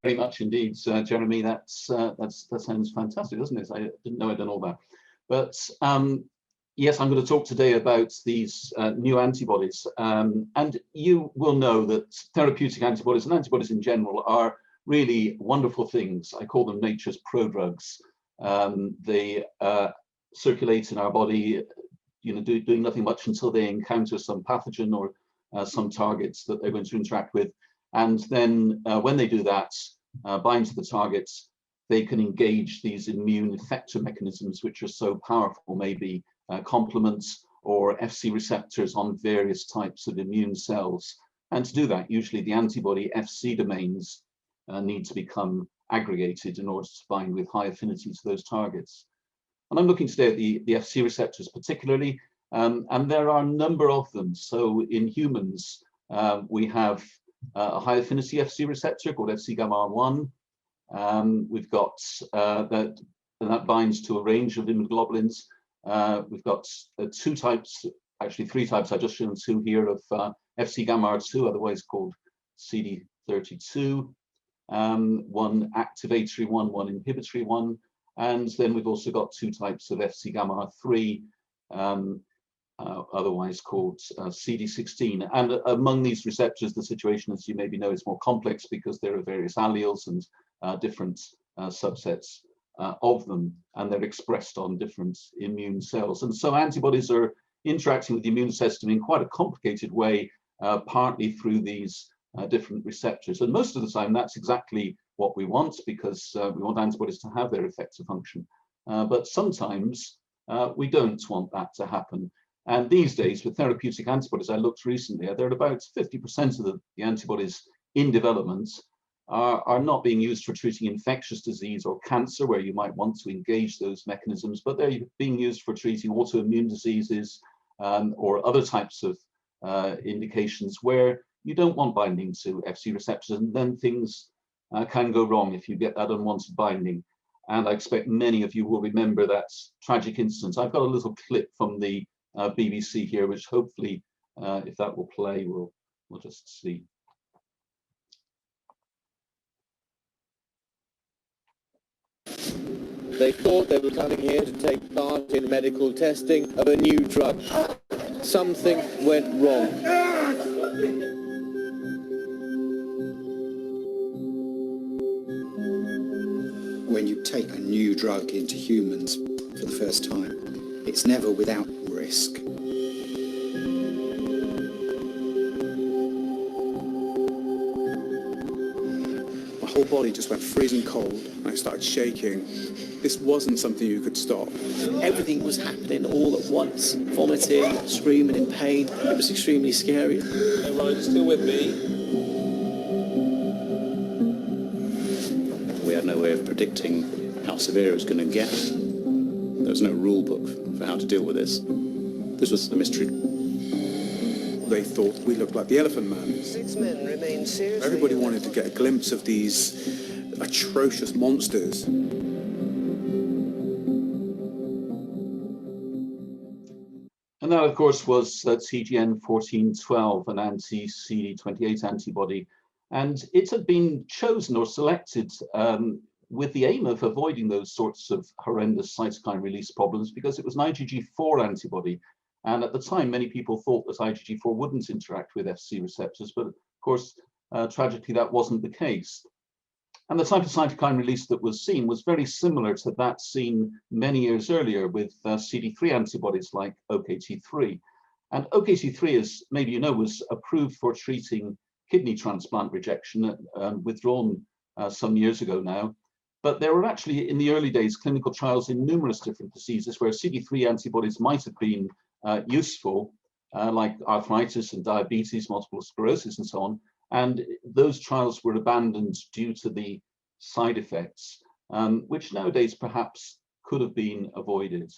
very much indeed, Jeremy. That sounds fantastic, doesn't it? I didn't know I'd done all that. But yes, I'm going to talk today about these new antibodies. And you will know that therapeutic antibodies and antibodies in general are really wonderful things. I call them nature's prodrugs. They circulate in our body, doing nothing much until they encounter some pathogen or some targets that they're going to interact with. And then when they do that, bind to the targets, they can engage these immune effector mechanisms, which are so powerful, maybe complements or FC receptors on various types of immune cells. And to do that, usually the antibody FC domains need to become aggregated in order to bind with high affinity to those targets. And I'm looking today at the FC receptors particularly, and there are a number of them. So in humans, we have a high affinity FC receptor called FC gamma 1. We've got that binds to a range of immunoglobulins. We've got two types, actually three types. I've just shown two here of FC gamma 2, otherwise called CD32. One activatory one, one inhibitory one. And then we've also got two types of FC gamma 3, otherwise called CD16. And among these receptors, the situation, as you maybe know, is more complex because there are various alleles and different subsets of them, and they're expressed on different immune cells. And so antibodies are interacting with the immune system in quite a complicated way, partly through these different receptors. And most of the time, that's exactly what we want, because we want antibodies to have their effector function. But sometimes we don't want that to happen. And these days, with therapeutic antibodies, I looked recently, there are about 50% of the antibodies in development are not being used for treating infectious disease or cancer, where you might want to engage those mechanisms, but they're being used for treating autoimmune diseases or other types of indications where you don't want binding to FC receptors, and then things can go wrong if you get that unwanted binding. And I expect many of you will remember that tragic incident. I've got a little clip from the BBC here, which hopefully, if that will play, we'll just see. They thought they were coming here to take part in medical testing of a new drug. Something went wrong. When you take a new drug into humans for the first time, it's never without risk. My whole body just went freezing cold. I started shaking. This wasn't something you could stop. Everything was happening all at once. Vomiting, screaming in pain. It was extremely scary. Hey, Ryan, you still with me? We had no way of predicting how severe it was going to get. There was no rule book for how to deal with this. This was a mystery. They thought we looked like the Elephant Man. 6 men remain seriously. Everybody wanted to get a glimpse of these atrocious monsters. And that, of course, was TGN-1412, an anti-CD28 antibody. And it had been chosen or selected with the aim of avoiding those sorts of horrendous cytokine release problems, because it was an IgG4 antibody. And at the time, many people thought that IgG4 wouldn't interact with FC receptors, but of course, tragically, that wasn't the case. And the type of cytokine release that was seen was very similar to that seen many years earlier with CD3 antibodies like OKT3. And OKT3, as maybe you know, was approved for treating kidney transplant rejection, withdrawn some years ago now. But there were actually, in the early days, clinical trials in numerous different diseases where CD3 antibodies might have been useful, like arthritis and diabetes, multiple sclerosis, and so on. And those trials were abandoned due to the side effects, which nowadays perhaps could have been avoided.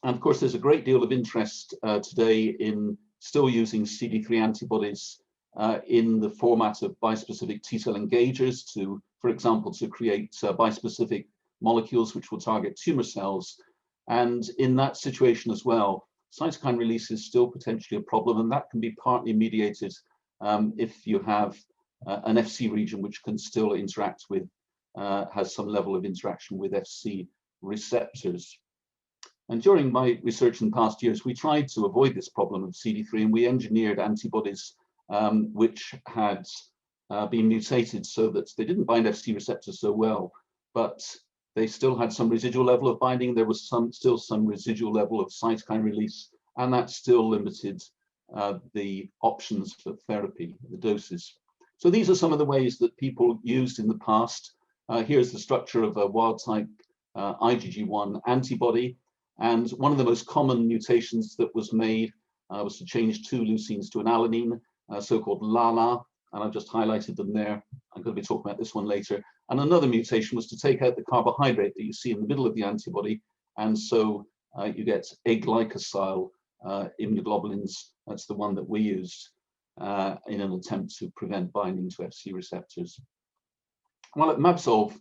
And of course, there's a great deal of interest today in still using CD3 antibodies in the format of bispecific T-cell engagers to, for example, to create bispecific molecules which will target tumor cells. And in that situation as well, cytokine release is still potentially a problem, and that can be partly mediated if you have an FC region which can still interact with, has some level of interaction with FC receptors. And during my research in the past years, we tried to avoid this problem of CD3, and we engineered antibodies which had been mutated so that they didn't bind FC receptors so well, but they still had some residual level of binding. There was still some residual level of cytokine release, and that still limited the options for therapy, the doses. So these are some of the ways that people used in the past. Here's the structure of a wild type IgG1 antibody. And one of the most common mutations that was made was to change 2 leucines to an alanine, so-called LALA, and I've just highlighted them there. I'm going to be talking about this one later. And another mutation was to take out the carbohydrate that you see in the middle of the antibody, and so you get aglycosyl immunoglobulins. That's the one that we used in an attempt to prevent binding to FC receptors. Well, at mAbsolve,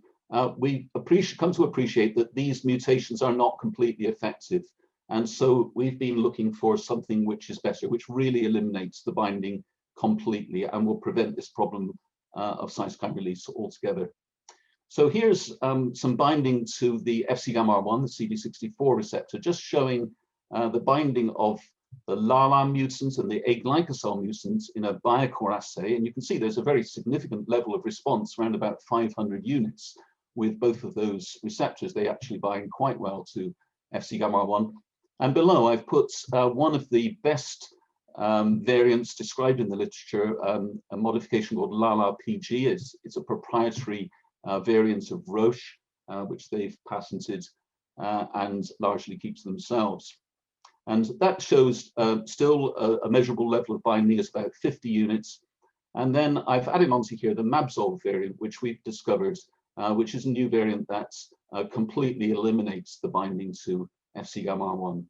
we come to appreciate that these mutations are not completely effective. And so we've been looking for something which is better, which really eliminates the binding completely and will prevent this problem of cytokine release altogether. So here's some binding to the Fc gamma R1, the CD64 receptor, just showing the binding of the LALA mutant and the aglycosyl mutant in a biocore assay. And you can see there's a very significant level of response, around about 500 units with both of those receptors. They actually bind quite well to Fc gamma R1. And below, I've put one of the best variants described in the literature, a modification called LALA PG. It's a proprietary variant of Roche, which they've patented and largely keeps themselves. And that shows still a measurable level of binding is about 50 units. And then I've added onto here the mAbsolve variant, which we've discovered, which is a new variant that completely eliminates the binding to Fc gamma R1.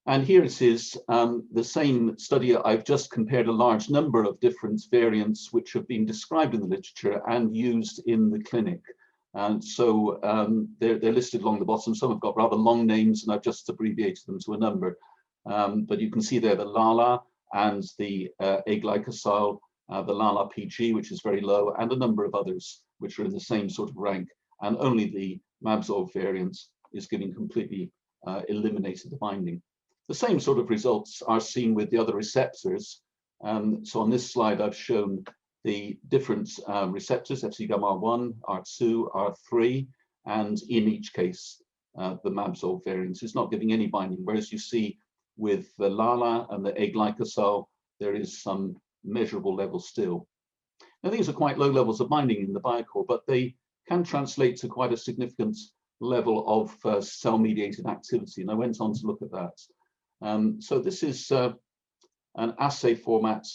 And here it is, the same study. I've just compared a large number of different variants which have been described in the literature and used in the clinic. And so they're listed along the bottom. Some have got rather long names, and I've just abbreviated them to a number. But you can see there the LALA and the aglycosyl, the LALA PG, which is very low, and a number of others which are in the same sort of rank. And only the mAbsolve variant is giving completely eliminated the binding. The same sort of results are seen with the other receptors. So on this slide, I've shown the different receptors, Fc gamma R1, R2, R3, and in each case, the mAbsolve variant is not giving any binding, whereas you see with the LALA and the aglycosyl, there is some measurable level still. Now, these are quite low levels of binding in the biocore, but they can translate to quite a significant level of cell-mediated activity, and I went on to look at that. So this is an assay format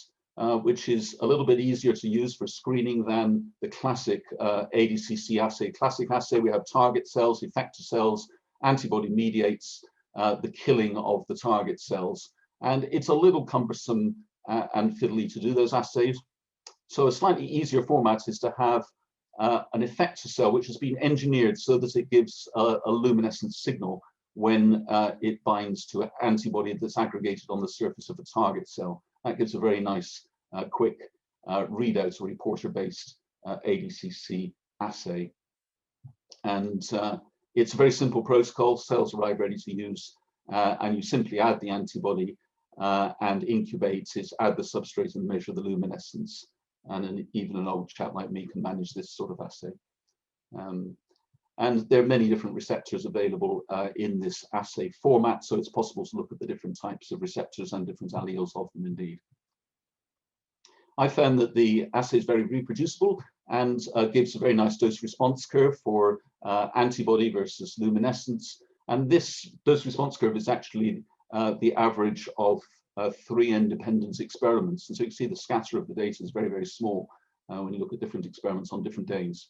which is a little bit easier to use for screening than the classic ADCC assay. Classic assay, we have target cells, effector cells, antibody mediates the killing of the target cells. And it's a little cumbersome and fiddly to do those assays. So a slightly easier format is to have an effector cell which has been engineered so that it gives a luminescent signal when it binds to an antibody that's aggregated on the surface of the target cell. That gives a very nice, quick readout, or reporter-based ADCC assay. And it's a very simple protocol. Cells arrive ready to use, and you simply add the antibody and incubate it, add the substrate and measure the luminescence. And even an old chap like me can manage this sort of assay. And there are many different receptors available in this assay format, so it's possible to look at the different types of receptors and different alleles of them indeed. I found that the assay is very reproducible and gives a very nice dose-response curve for antibody versus luminescence. And this dose-response curve is actually the average of 3 independent experiments. And so you can see the scatter of the data is very, very small when you look at different experiments on different days.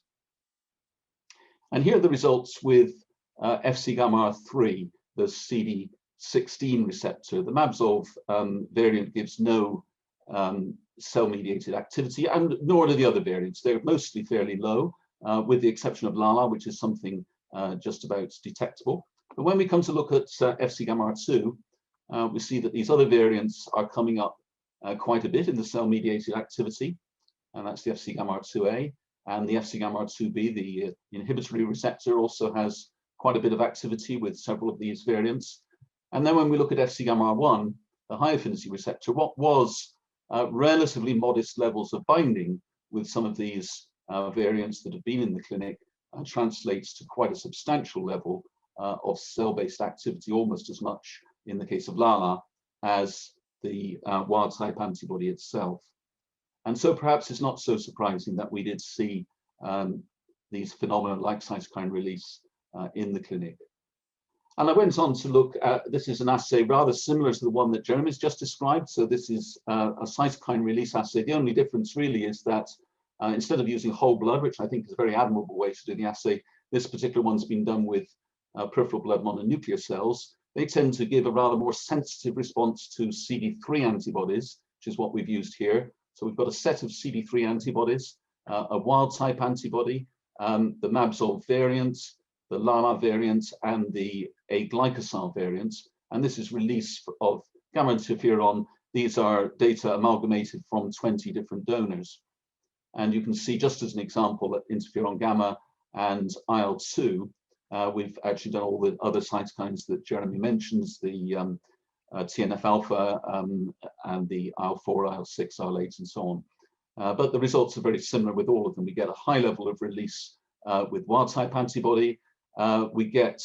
And here are the results with Fc gamma R3, the CD16 receptor. The mAbsolve variant gives no cell-mediated activity, and nor do the other variants. They're mostly fairly low, with the exception of LALA, which is something just about detectable. But when we come to look at Fc gamma R2, we see that these other variants are coming up quite a bit in the cell-mediated activity, and that's the Fc-gamma-2A, and the Fc-gamma-2B, the inhibitory receptor, also has quite a bit of activity with several of these variants. And then when we look at Fc-gamma-1, the high affinity receptor, what was relatively modest levels of binding with some of these variants that have been in the clinic translates to quite a substantial level of cell-based activity, almost as much in the case of LALA as the wild-type antibody itself. And so perhaps it's not so surprising that we did see these phenomena like cytokine release in the clinic. And I went on to look at, this is an assay rather similar to the one that Jeremy's just described. So this is a cytokine release assay. The only difference really is that instead of using whole blood, which I think is a very admirable way to do the assay, this particular one's been done with peripheral blood mononuclear cells. They tend to give a rather more sensitive response to CD3 antibodies, which is what we've used here. So we've got a set of CD3 antibodies, a wild type antibody, the mAbsolve variant, the LALA variant, and the aglycosyl variant. And this is release of gamma interferon. These are data amalgamated from 20 different donors. And you can see, just as an example, that interferon gamma and IL-2, we've actually done all the other cytokines that Jeremy mentions, the TNF-alpha and the IL-4, IL-6, IL-8, and so on. But the results are very similar with all of them. We get a high level of release with wild-type antibody. We get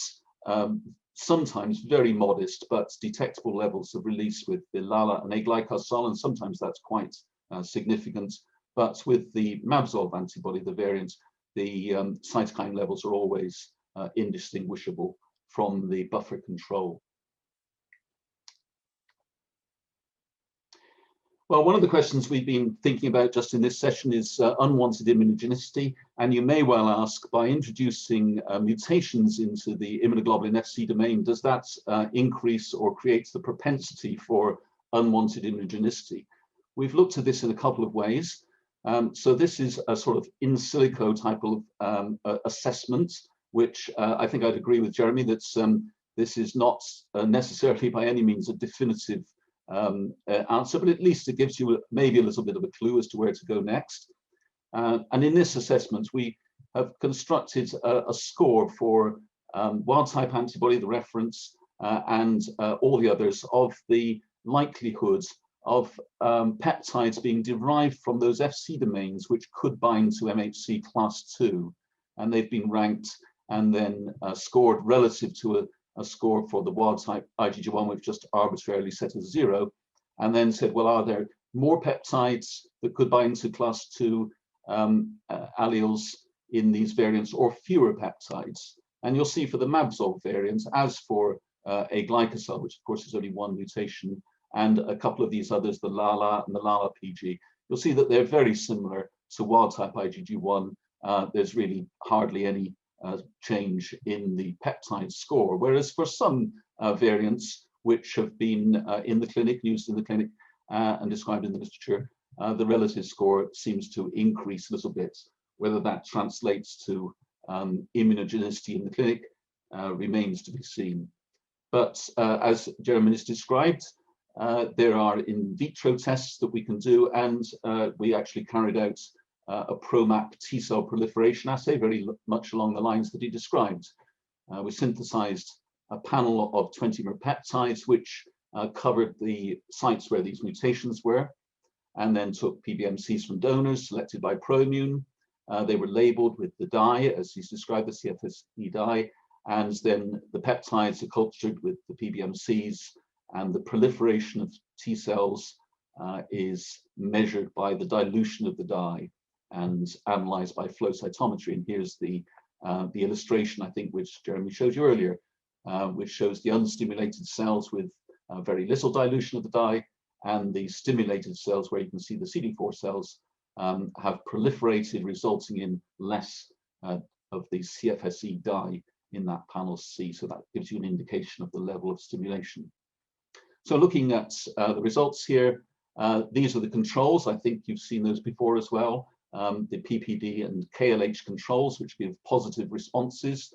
sometimes very modest but detectable levels of release with the LALA and aglycosyl, and sometimes that's quite significant. But with the mAbsolve antibody, the variant, the cytokine levels are always indistinguishable from the buffer control. Well, one of the questions we've been thinking about just in this session is unwanted immunogenicity. And you may well ask, by introducing mutations into the immunoglobulin Fc domain, does that increase or create the propensity for unwanted immunogenicity? We've looked at this in a couple of ways. So this is a sort of in silico type of assessment, which I think I'd agree with Jeremy that this is not necessarily by any means a definitive answer, but at least it gives you maybe a little bit of a clue as to where to go next. And in this assessment, we have constructed a score for wild-type antibody, the reference, and all the others of the likelihood of peptides being derived from those Fc domains which could bind to MHC class 2. And they've been ranked and then scored relative to a score for the wild-type IgG1, which just arbitrarily set as 0, and then said, well, are there more peptides that could bind to class 2 alleles in these variants, or fewer peptides? And you'll see for the mAbsolve variant, as for aglycosyl, which of course is only one mutation, and a couple of these others, the LALA and the LALA PG, you'll see that they're very similar to wild-type IgG1. There's really hardly any change in the peptide score, whereas for some variants which have been in the clinic, used in the clinic and described in the literature, the relative score seems to increase a little bit. Whether that translates to immunogenicity in the clinic remains to be seen. But as Jeremy has described, there are in vitro tests that we can do, and we actually carried out a ProMap T-cell proliferation assay, very much along the lines that he described. We synthesized a panel of 20 peptides, which covered the sites where these mutations were, and then took PBMCs from donors selected by ProImmune. They were labeled with the dye, as he's described, the CFSE dye, and then the peptides are cultured with the PBMCs, and the proliferation of T cells is measured by the dilution of the dye and analyzed by flow cytometry. And here's the illustration, I think, which Jeremy showed you earlier, which shows the unstimulated cells with very little dilution of the dye, and the stimulated cells, where you can see the CD4 cells have proliferated, resulting in less of the CFSE dye in that panel C. So that gives you an indication of the level of stimulation. So looking at the results here, these are the controls. I think you've seen those before as well. The PPD and KLH controls, which give positive responses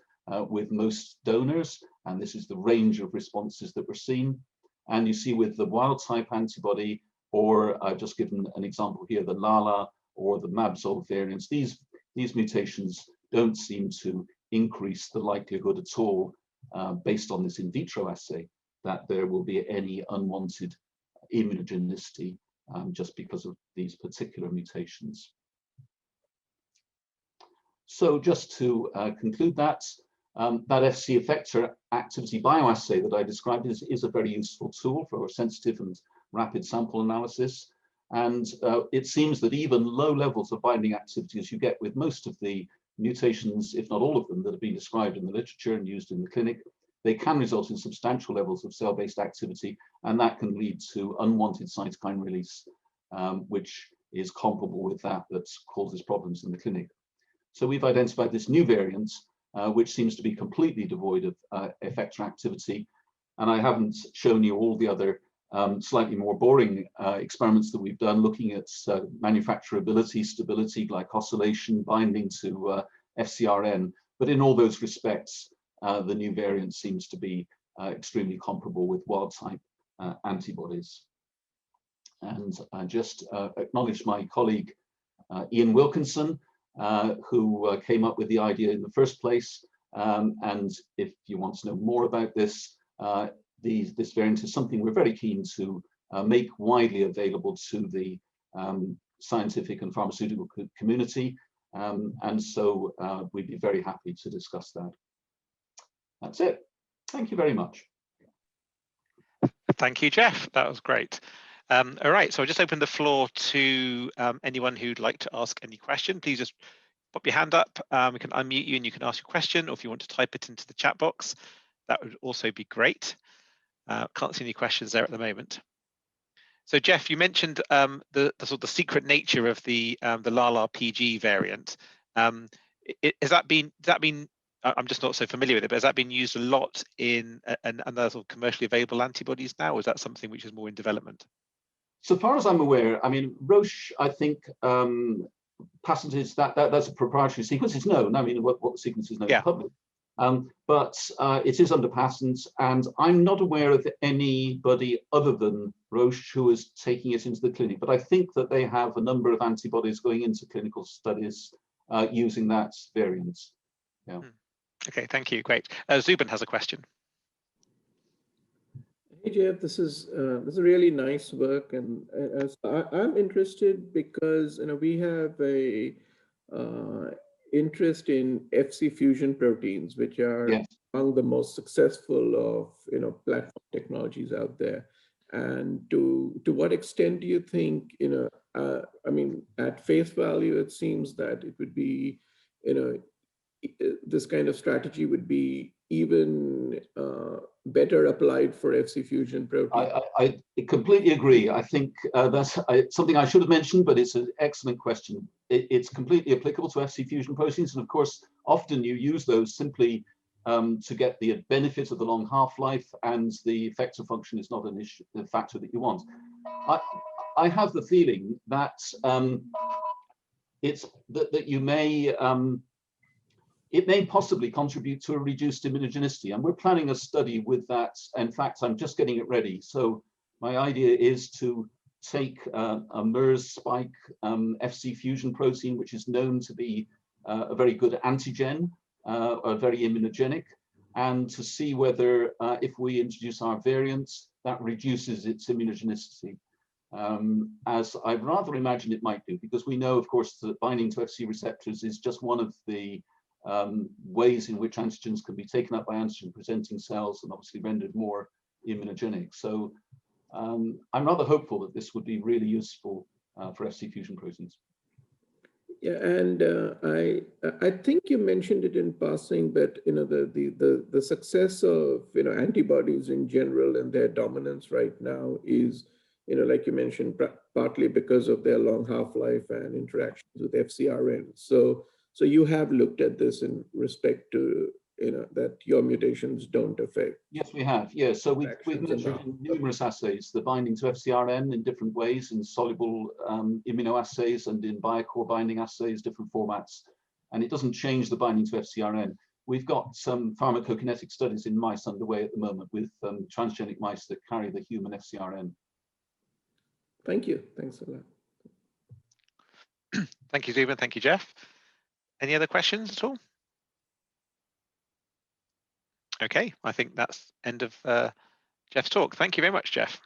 with most donors. And this is the range of responses that were seen. And you see with the wild type antibody or I've just given an example here, the LALA or the mAbsolve variants. These mutations don't seem to increase the likelihood at all, based on this in vitro assay, that there will be any unwanted immunogenicity just because of these particular mutations. So just to conclude that FC Effector Activity Bioassay that I described is a very useful tool for sensitive and rapid sample analysis. And it seems that even low levels of binding activity, as you get with most of the mutations, if not all of them, that have been described in the literature and used in the clinic, they can result in substantial levels of cell-based activity, and that can lead to unwanted cytokine release, which is comparable with that causes problems in the clinic. So we've identified this new variant, which seems to be completely devoid of effector activity. And I haven't shown you all the other slightly more boring experiments that we've done, looking at manufacturability, stability, glycosylation, binding to FcRn. But in all those respects, the new variant seems to be extremely comparable with wild-type antibodies. And I just acknowledge my colleague, Ian Wilkinson, who came up with the idea in the first place. And if you want to know more about this, this variant is something we're very keen to make widely available to the scientific and pharmaceutical community. And so we'd be very happy to discuss that. That's it. Thank you very much. Thank you, Geoff. That was great. All right, so I'll just open the floor to anyone who'd like to ask any question. Please just pop your hand up. We can unmute you and you can ask your question, or if you want to type it into the chat box, that would also be great. Can't see any questions there at the moment. So Geoff, you mentioned the sort of the secret nature of the LALA PG variant. Has that been, I'm just not so familiar with it, but has that been used a lot in other sort of commercially available antibodies now, or is that something which is more in development? So far as I'm aware, I mean, Roche, I think, patented that's a proprietary sequence. It's known. I mean, what the sequence is known to the public. But it is under patent, and I'm not aware of anybody other than Roche who is taking it into the clinic. But I think that they have a number of antibodies going into clinical studies using that variant. Yeah. Okay, thank you. Great. Zubin has a question. Hey Geoff, this is really nice work, and I'm interested because we have a interest in Fc fusion proteins, which are among the most successful of platform technologies out there. And to what extent do you think I mean, at face value, it seems that it would be this kind of strategy would be even better applied for Fc fusion proteins. I completely agree. I think that's something I should have mentioned, but it's an excellent question. It's completely applicable to Fc fusion proteins, and of course, often you use those simply to get the benefit of the long half-life, and the effector function is not an issue, the factor that you want. I have the feeling that it's that you may. It may possibly contribute to a reduced immunogenicity, and we're planning a study with that. In fact, I'm just getting it ready. So my idea is to take a MERS spike Fc fusion protein, which is known to be a very good antigen, very immunogenic, and to see whether if we introduce our variants, that reduces its immunogenicity. As I rather imagine it might do, because we know, of course, that binding to Fc receptors is just one of the ways in which antigens can be taken up by antigen-presenting cells and obviously rendered more immunogenic. So I'm rather hopeful that this would be really useful for Fc fusion proteins. Yeah, and I think you mentioned it in passing, but the success of antibodies in general and their dominance right now is like you mentioned, partly because of their long half-life and interactions with FcRn. So you have looked at this in respect to that your mutations don't affect. Yes, we have. Yeah, so we've measured in numerous assays the binding to FcRn in different ways, in soluble immunoassays and in biocore binding assays, different formats, and it doesn't change the binding to FcRn. We've got some pharmacokinetic studies in mice underway at the moment with transgenic mice that carry the human FcRn. Thank you. Thanks a lot. Thank you, Zubin. Thank you, Geoff. Any other questions at all? Okay, I think that's end of Geoff's talk. Thank you very much, Geoff.